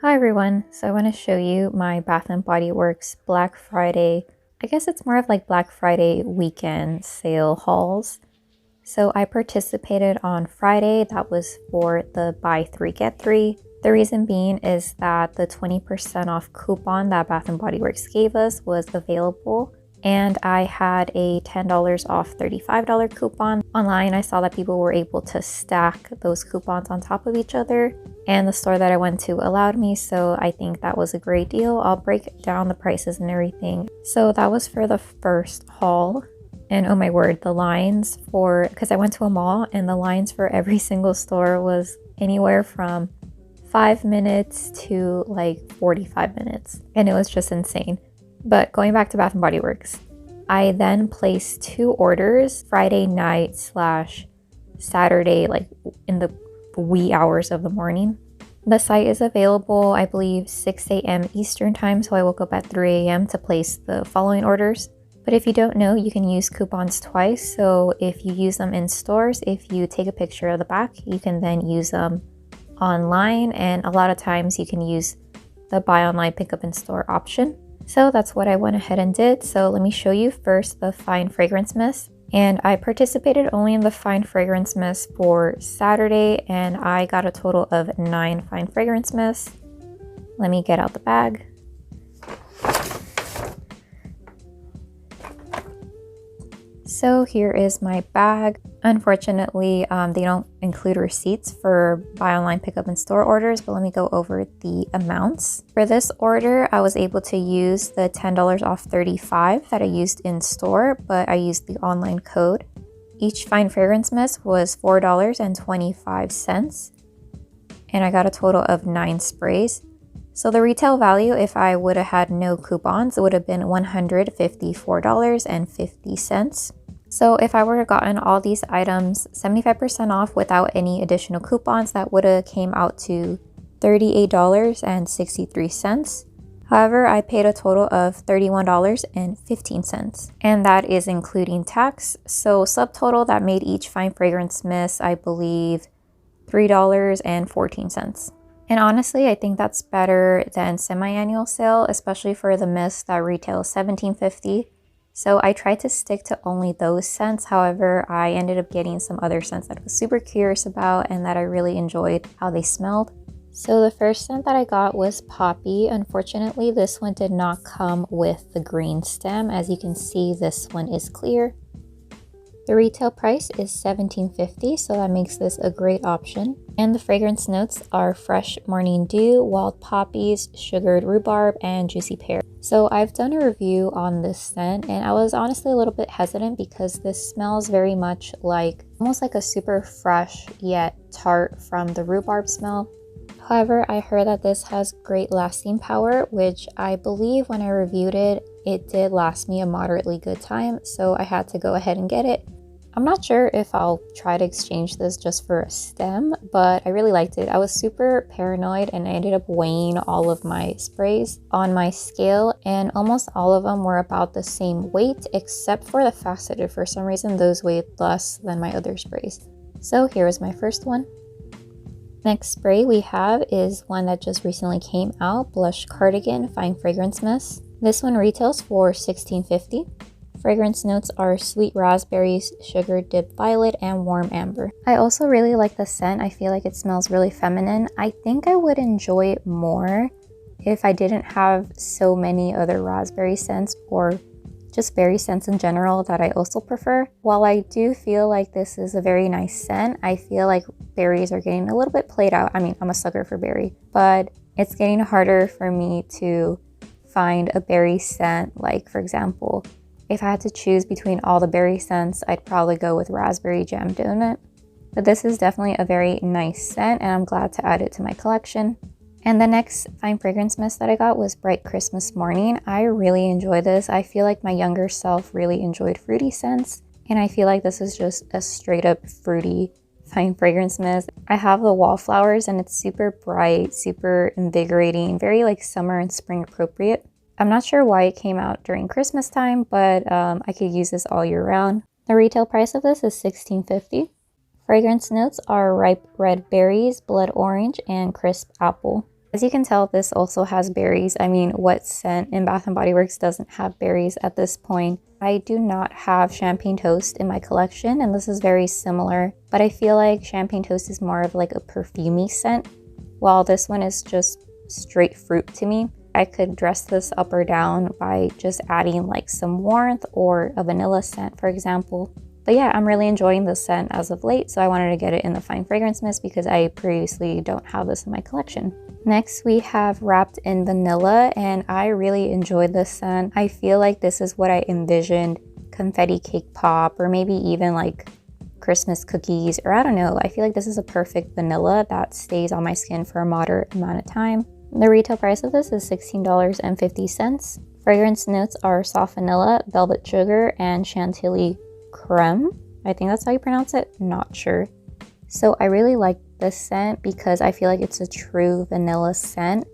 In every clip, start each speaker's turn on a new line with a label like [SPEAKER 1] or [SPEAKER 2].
[SPEAKER 1] Hi everyone, so I want to show you my Bath & Body Works Black Friday, I guess it's more of like Black Friday weekend sale hauls. So I participated on Friday, that was for the buy 3 get 3. The reason being is that the 20% off coupon that Bath & Body Works gave us was available, and I had a $10 off $35 coupon. Online, I saw that people were able to stack those coupons on top of each other, and the store that I went to allowed me, so I think that was a great deal. I'll break down the prices and everything. So that was for the first haul, and oh my word, the lines for, because I went to a mall, and the lines for every single store was anywhere from 5 minutes to like 45 minutes, and it was just insane. But going back to Bath & Body Works, I then placed 2 orders Friday night / Saturday, like in the wee hours of the morning. The site is available, I believe, 6 a.m. Eastern time, so I woke up at 3 a.m. to place the following orders. But if you don't know, you can use coupons twice, so if you use them in stores, if you take a picture of the back, you can then use them online, and a lot of times you can use the buy online pickup in store option. So that's what I went ahead and did. So let me show you first the Fine Fragrance Mist. And I participated only in the Fine Fragrance Mist for Saturday, and I got a total of 9 Fine Fragrance Mists. Let me get out the bag. So here is my bag. Unfortunately, they don't include receipts for buy online pickup in store orders, but let me go over the amounts. For this order, I was able to use the $10 off $35 that I used in store, but I used the online code. Each Fine Fragrance Mist was $4.25, and I got a total of 9 sprays. So the retail value, if I would have had no coupons, it would have been $154.50. So if I would have gotten all these items 75% off without any additional coupons, that would have came out to $38.63. However, I paid a total of $31.15, and that is including tax. So subtotal, that made each Fine Fragrance Mist, I believe, $3.14. And honestly, I think that's better than semi-annual sale, especially for the mist that retails $17.50. So I tried to stick to only those scents. However, I ended up getting some other scents that I was super curious about and that I really enjoyed how they smelled. So the first scent that I got was Poppy. Unfortunately, this one did not come with the green stem. As you can see, this one is clear. The retail price is $17.50, so that makes this a great option. And the fragrance notes are fresh morning dew, wild poppies, sugared rhubarb, and juicy pear. So I've done a review on this scent, and I was honestly a little bit hesitant because this smells very much like, almost like a super fresh yet tart from the rhubarb smell. However, I heard that this has great lasting power, which I believe when I reviewed it, it did last me a moderately good time, so I had to go ahead and get it. I'm not sure if I'll try to exchange this just for a stem, but I really liked it. I was super paranoid and I ended up weighing all of my sprays on my scale, and almost all of them were about the same weight except for the faceted. For some reason, those weighed less than my other sprays. So here is my first one. Next spray we have is one that just recently came out, Blush Cardigan Fine Fragrance Mist. This one retails for $16.50. Fragrance notes are sweet raspberries, sugar dipped violet, and warm amber. I also really like the scent. I feel like it smells really feminine. I think I would enjoy it more if I didn't have so many other raspberry scents or just berry scents in general that I also prefer. While I do feel like this is a very nice scent, I feel like berries are getting a little bit played out. I mean, I'm a sucker for berry, but it's getting harder for me to find a berry scent. Like, for example, if I had to choose between all the berry scents, I'd probably go with raspberry jam donut. But this is definitely a very nice scent, and I'm glad to add it to my collection. And the next Fine Fragrance Mist that I got was Bright Christmas Morning. I really enjoy this. I feel like my younger self really enjoyed fruity scents, and I feel like this is just a straight up fruity Fine Fragrance Mist. I have the wallflowers, and it's super bright, super invigorating, very like summer and spring appropriate. I'm not sure why it came out during Christmas time, but I could use this all year round. The retail price of this is $16.50. Fragrance notes are ripe red berries, blood orange, and crisp apple. As you can tell, this also has berries. I mean, what scent in Bath & Body Works doesn't have berries at this point? I do not have champagne toast in my collection, and this is very similar, but I feel like champagne toast is more of like a perfumey scent, while this one is just straight fruit to me. I could dress this up or down by just adding like some warmth or a vanilla scent, for example. But yeah, I'm really enjoying this scent as of late, so I wanted to get it in the Fine Fragrance Mist because I previously don't have this in my collection. Next, we have Wrapped in Vanilla, and I really enjoyed this scent. I feel like this is what I envisioned confetti cake pop, or maybe even like Christmas cookies, or I don't know. I feel like this is a perfect vanilla that stays on my skin for a moderate amount of time. The retail price of this is $16.50. Fragrance notes are soft vanilla, velvet sugar, and chantilly creme. I think that's how you pronounce it. Not sure. So I really like this scent because I feel like it's a true vanilla scent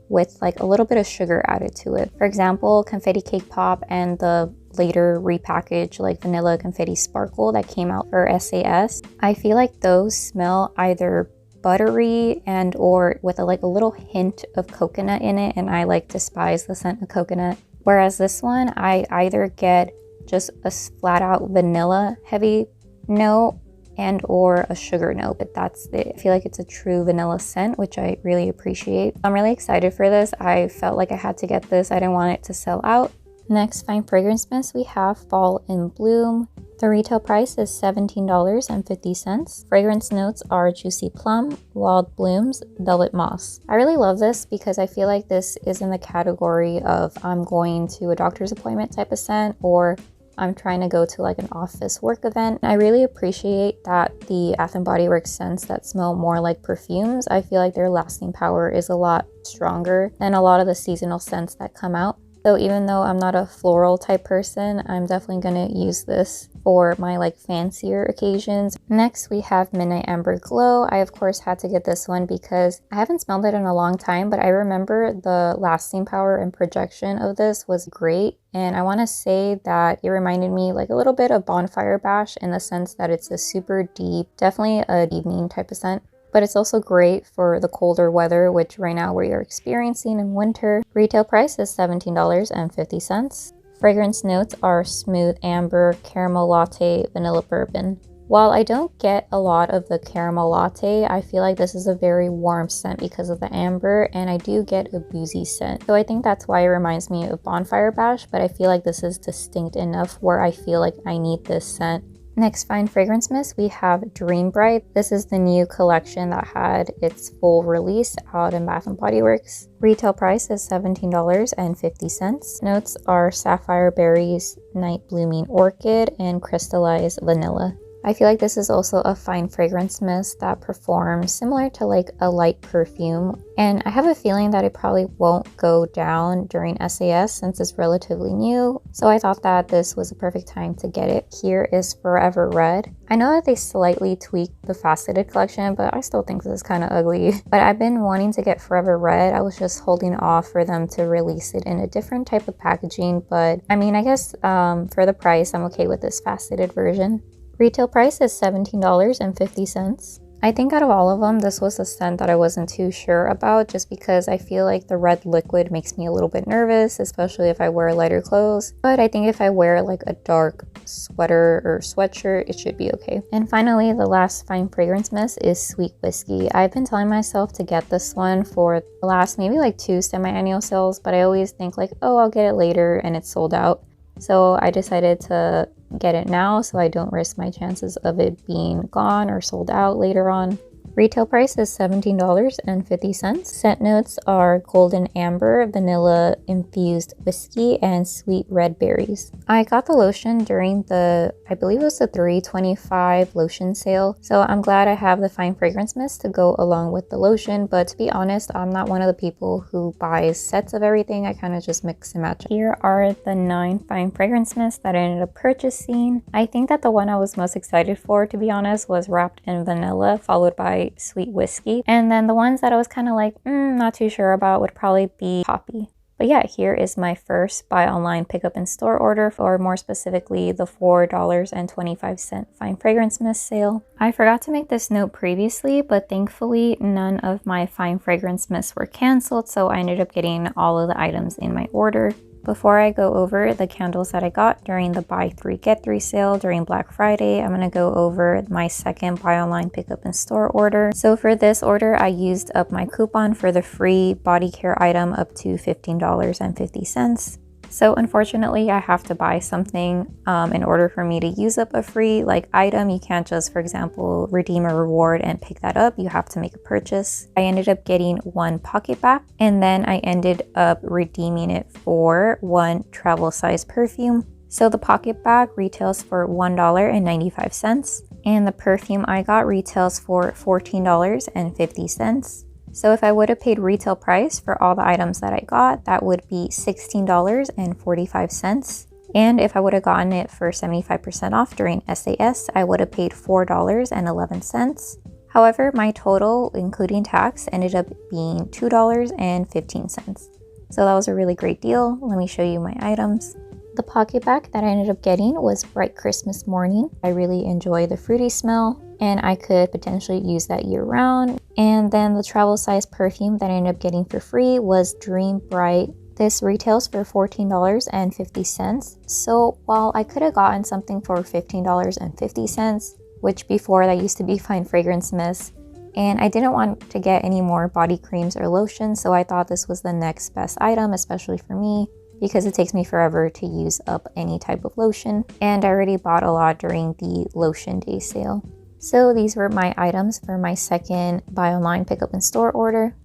[SPEAKER 1] with like a little bit of sugar added to it. For example, Confetti Cake Pop and the later repackaged like Vanilla Confetti Sparkle that came out for SAS. I feel like those smell either buttery and or with like a little hint of coconut in it, and I like despise the scent of coconut. Whereas this one, I either get just a flat out vanilla heavy note and or a sugar note, but that's it. I feel like it's a true vanilla scent, which I really appreciate. I'm really excited for this. I felt like I had to get this. I didn't want it to sell out. Next, Fine Fragrance Mist, we have Fall in Bloom. The retail price is $17.50. Fragrance notes are Juicy Plum, Wild Blooms, Velvet Moss. I really love this because I feel like this is in the category of I'm going to a doctor's appointment type of scent, or I'm trying to go to like an office work event. I really appreciate that the Bath & Body Works scents that smell more like perfumes, I feel like their lasting power is a lot stronger than a lot of the seasonal scents that come out. So even though I'm not a floral type person, I'm definitely gonna use this for my like fancier occasions. Next, we have Midnight Amber Glow. I of course had to get this one because I haven't smelled it in a long time, but I remember the lasting power and projection of this was great. And I wanna say that it reminded me like a little bit of Bonfire Bash in the sense that it's a super deep, definitely an evening type of scent. But it's also great for the colder weather, which right now we are experiencing in winter. Retail price is $17.50. Fragrance notes are Smooth Amber, Caramel Latte, Vanilla Bourbon. While I don't get a lot of the caramel latte, I feel like this is a very warm scent because of the amber, and I do get a boozy scent. So I think that's why it reminds me of Bonfire Bash, but I feel like this is distinct enough where I feel like I need this scent. Next Fine Fragrance Mist, we have Dream Bright. This is the new collection that had its full release out in Bath & Body Works. Retail price is $17.50. Notes are Sapphire Berries, Night Blooming Orchid, and Crystallized Vanilla. I feel like this is also a fine fragrance mist that performs similar to like a light perfume, and I have a feeling that it probably won't go down during SAS since it's relatively new, so I thought that this was a perfect time to get it. Here is Forever Red. I know that they slightly tweaked the faceted collection, but I still think this is kind of ugly. But I've been wanting to get Forever Red. I was just holding off for them to release it in a different type of packaging, but I mean, I guess for the price, I'm okay with this faceted version. Retail price is $17.50. I think out of all of them, this was a scent that I wasn't too sure about just because I feel like the red liquid makes me a little bit nervous, especially if I wear lighter clothes. But I think if I wear like a dark sweater or sweatshirt, it should be okay. And finally, the last fine fragrance mist is Sweet Whiskey. I've been telling myself to get this one for the last maybe like 2 semi-annual sales, but I always think like, oh, I'll get it later and it's sold out. So I decided to get it now so I don't risk my chances of it being gone or sold out later on. Retail price is $17.50. Scent notes are golden amber, vanilla infused whiskey, and sweet red berries. I got the lotion during the, I believe it was the 3.25 lotion sale. So I'm glad I have the fine fragrance mist to go along with the lotion. But to be honest, I'm not one of the people who buys sets of everything. I kind of just mix and match. Here are the 9 fine fragrance mists that I ended up purchasing. I think that the one I was most excited for, to be honest, was Wrapped in Vanilla, followed by Sweet Whiskey, and then the ones that I was kind of like not too sure about would probably be Poppy. But yeah, here is my first buy online pickup in store order, or more specifically the $4.25 fine fragrance mist sale. I forgot to make this note previously, but thankfully none of my fine fragrance mists were canceled, so I ended up getting all of the items in my order. Before I go over the candles that I got during the buy 3 get 3 sale during Black Friday, I'm going to go over my second buy online pickup in store order. So for this order, I used up my coupon for the free body care item up to $15.50. So unfortunately, I have to buy something in order for me to use up a free item. You can't just, for example, redeem a reward and pick that up. You have to make a purchase. I ended up getting one pocket bag, and then I ended up redeeming it for one travel size perfume. So the pocket bag retails for $1.95, and the perfume I got retails for $14.50. So if I would have paid retail price for all the items that I got, that would be $16.45. And if I would have gotten it for 75% off during SAS, I would have paid $4.11. However, my total, including tax, ended up being $2.15. So that was a really great deal. Let me show you my items. The pocket bag that I ended up getting was Bright Christmas Morning. I really enjoy the fruity smell, and I could potentially use that year round. And then the travel size perfume that I ended up getting for free was Dream Bright. This retails for $14.50. So while I could have gotten something for $15.50, which before that used to be fine fragrance mist, and I didn't want to get any more body creams or lotions, so I thought this was the next best item, especially for me, because it takes me forever to use up any type of lotion, and I already bought a lot during the lotion day sale. So these were my items for my second buy online pickup in store order.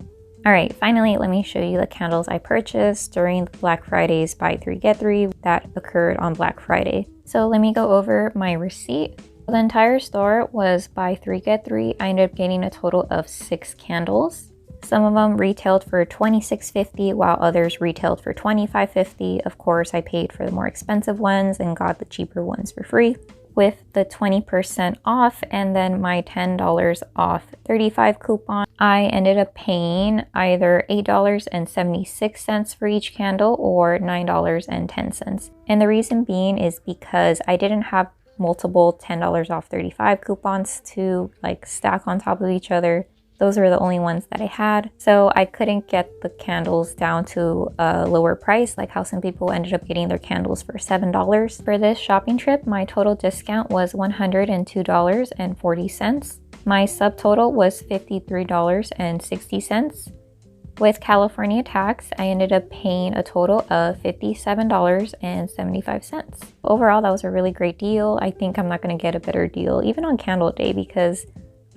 [SPEAKER 1] Alright, finally let me show you the candles I purchased during Black Friday's buy 3 get 3 that occurred on Black Friday. So let me go over my receipt. The entire store was buy 3 get 3. I ended up getting a total of 6 candles. Some of them retailed for $26.50 while others retailed for $25.50. Of course, I paid for the more expensive ones and got the cheaper ones for free. With the 20% off and then my $10 off 35 coupon, I ended up paying either $8.76 for each candle or $9.10. And the reason being is because I didn't have multiple $10 off 35 coupons to stack on top of each other. Those were the only ones that I had. So I couldn't get the candles down to a lower price, like how some people ended up getting their candles for $7. For this shopping trip, my total discount was $102.40. My subtotal was $53.60. With California tax, I ended up paying a total of $57.75. Overall, that was a really great deal. I think I'm not gonna get a better deal, even on candle day, because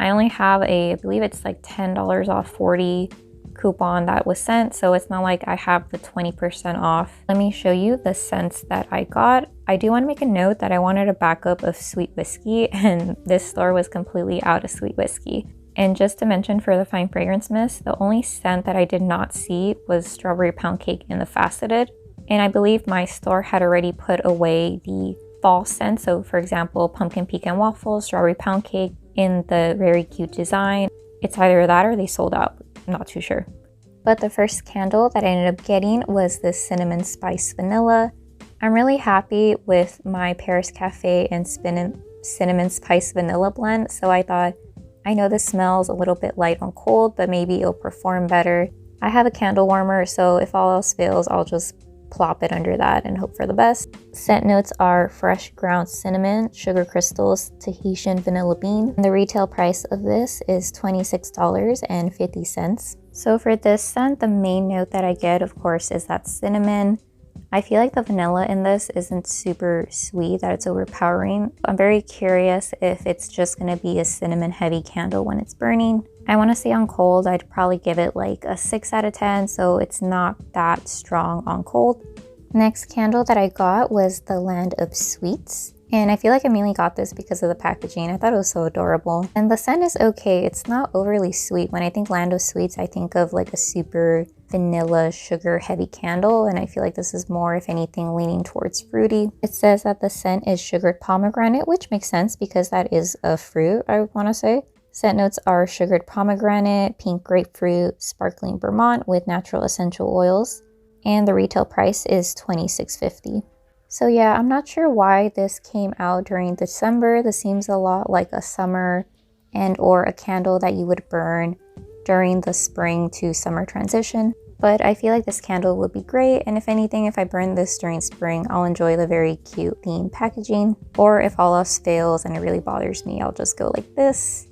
[SPEAKER 1] I only have I believe it's $10 off 40 coupon that was sent, so it's not like I have the 20% off. Let me show you the scents that I got. I do want to make a note that I wanted a backup of sweet whiskey, and this store was completely out of sweet whiskey. And just to mention, for the fine fragrance mist, the only scent that I did not see was strawberry pound cake in the faceted, and I believe my store had already put away the fall scent. So for example, pumpkin pecan waffles, strawberry pound cake in the very cute design. It's either that or they sold out. I'm not too sure. But the first candle that I ended up getting was the cinnamon spice vanilla. I'm really happy with my Paris Cafe and cinnamon spice vanilla blend, so I thought, I know this smells a little bit light on cold, but maybe it'll perform better. I have a candle warmer, so if all else fails, I'll just plop it under that and hope for the best. Scent notes are fresh ground cinnamon, sugar crystals, Tahitian vanilla bean. And the retail price of this is $26.50. So for this scent, the main note that I get, of course, is that cinnamon. I feel like the vanilla in this isn't super sweet, that it's overpowering. I'm very curious if it's just gonna be a cinnamon heavy candle when it's burning. I wanna say on cold, I'd probably give it a 6 out of 10, so it's not that strong on cold. Next candle that I got was the Land of Sweets. And I feel like I mainly got this because of the packaging. I thought it was so adorable. And the scent is okay. It's not overly sweet. When I think Land of Sweets, I think of a super vanilla sugar heavy candle. And I feel like this is more, if anything, leaning towards fruity. It says that the scent is sugared pomegranate, which makes sense because that is a fruit, I want to say. Scent notes are sugared pomegranate, pink grapefruit, sparkling Vermont with natural essential oils. and the retail price is $26.50. So yeah, I'm not sure why this came out during December. This seems a lot like a summer and or a candle that you would burn during the spring to summer transition. But I feel like this candle would be great, and if anything, if I burn this during spring, I'll enjoy the very cute theme packaging. Or if all else fails and it really bothers me, I'll just go like this.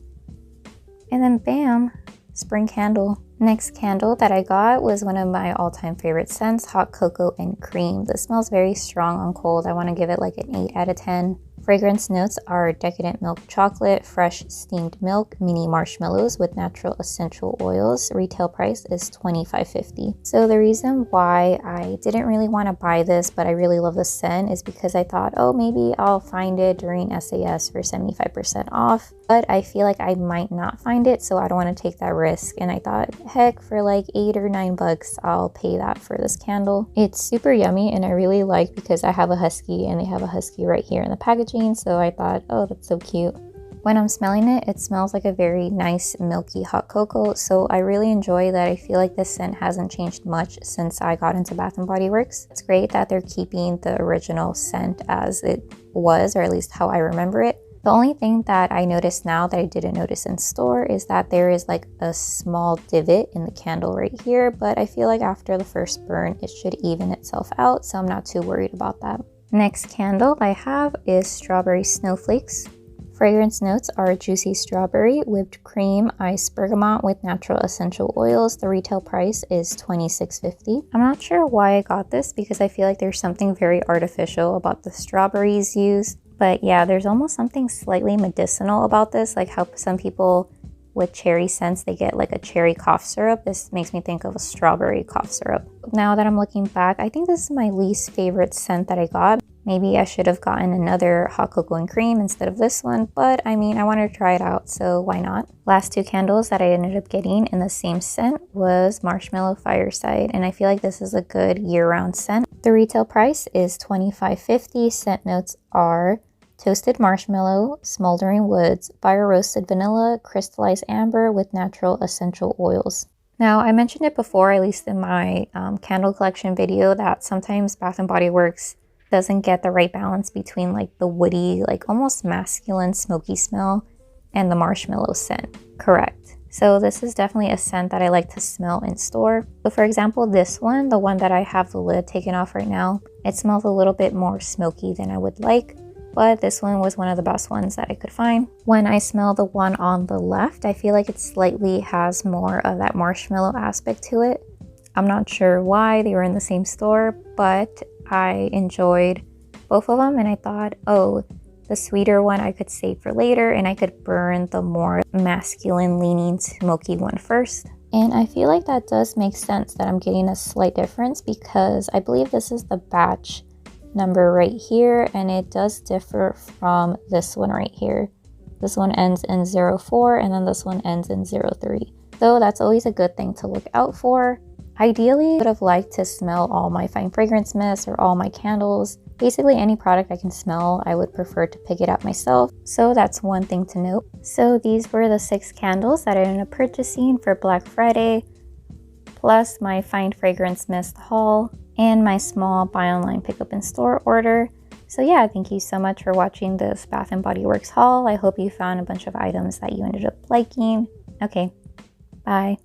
[SPEAKER 1] And then bam, spring candle. Next candle that I got was one of my all-time favorite scents, Hot Cocoa and Cream. This smells very strong on cold. I want to give it like an 8 out of 10. Fragrance notes are decadent milk chocolate, fresh steamed milk, mini marshmallows with natural essential oils. Retail price is $25.50. So the reason why I didn't really want to buy this, but I really love the scent, is because I thought, oh, maybe I'll find it during SAS for 75% off. But I feel like I might not find it, so I don't want to take that risk. And I thought, heck, for like $8 or $9, I'll pay that for this candle. It's super yummy, and I really like because I have a husky and they have a husky right here in the packaging. So I thought, oh, that's so cute. When I'm smelling it, it smells like a very nice milky hot cocoa. So I really enjoy that. I feel like this scent hasn't changed much since I got into Bath & Body Works. It's great that they're keeping the original scent as it was, or at least how I remember it. The only thing that I noticed now that I didn't notice in store is that there is like a small divot in the candle right here, but I feel like after the first burn, it should even itself out, so I'm not too worried about that. Next candle I have is Strawberry Snowflakes. Fragrance notes are juicy strawberry, whipped cream, iced bergamot with natural essential oils. The retail price is $26.50. I'm not sure why I got this because I feel like there's something very artificial about the strawberries used. But yeah, there's almost something slightly medicinal about this, like how some people with cherry scents, they get like a cherry cough syrup. This makes me think of a strawberry cough syrup. Now that I'm looking back, I think this is my least favorite scent that I got. Maybe I should have gotten another Hot Cocoa and Cream instead of this one, but I mean, I wanted to try it out, so why not? Last two candles that I ended up getting in the same scent was Marshmallow Fireside, and I feel like this is a good year-round scent. The retail price is $25.50. Scent notes are toasted marshmallow, smoldering woods, fire roasted vanilla, crystallized amber with natural essential oils. Now, I mentioned it before, at least in my candle collection video, that sometimes Bath & Body Works doesn't get the right balance between like the woody, like almost masculine smoky smell and the marshmallow scent. Correct. So this is definitely a scent that I like to smell in store. So for example, this one, the one that I have the lid taken off right now, it smells a little bit more smoky than I would like. But this one was one of the best ones that I could find. When I smell the one on the left, I feel like it slightly has more of that marshmallow aspect to it. I'm not sure why they were in the same store, but I enjoyed both of them and I thought, oh, the sweeter one I could save for later and I could burn the more masculine leaning smoky one first. And I feel like that does make sense that I'm getting a slight difference because I believe this is the batch number right here and it does differ from this one right here. This one ends in 04 and then this one ends in 03. So that's always a good thing to look out for. Ideally, I would have liked to smell all my fine fragrance mists or all my candles. Basically any product I can smell, I would prefer to pick it up myself. So that's one thing to note. So these were the 6 candles that I ended up purchasing for Black Friday, plus my fine fragrance mist haul and my small buy online pickup in store order. So yeah, thank you so much for watching this Bath & Body Works haul. I hope you found a bunch of items that you ended up liking. Okay, bye.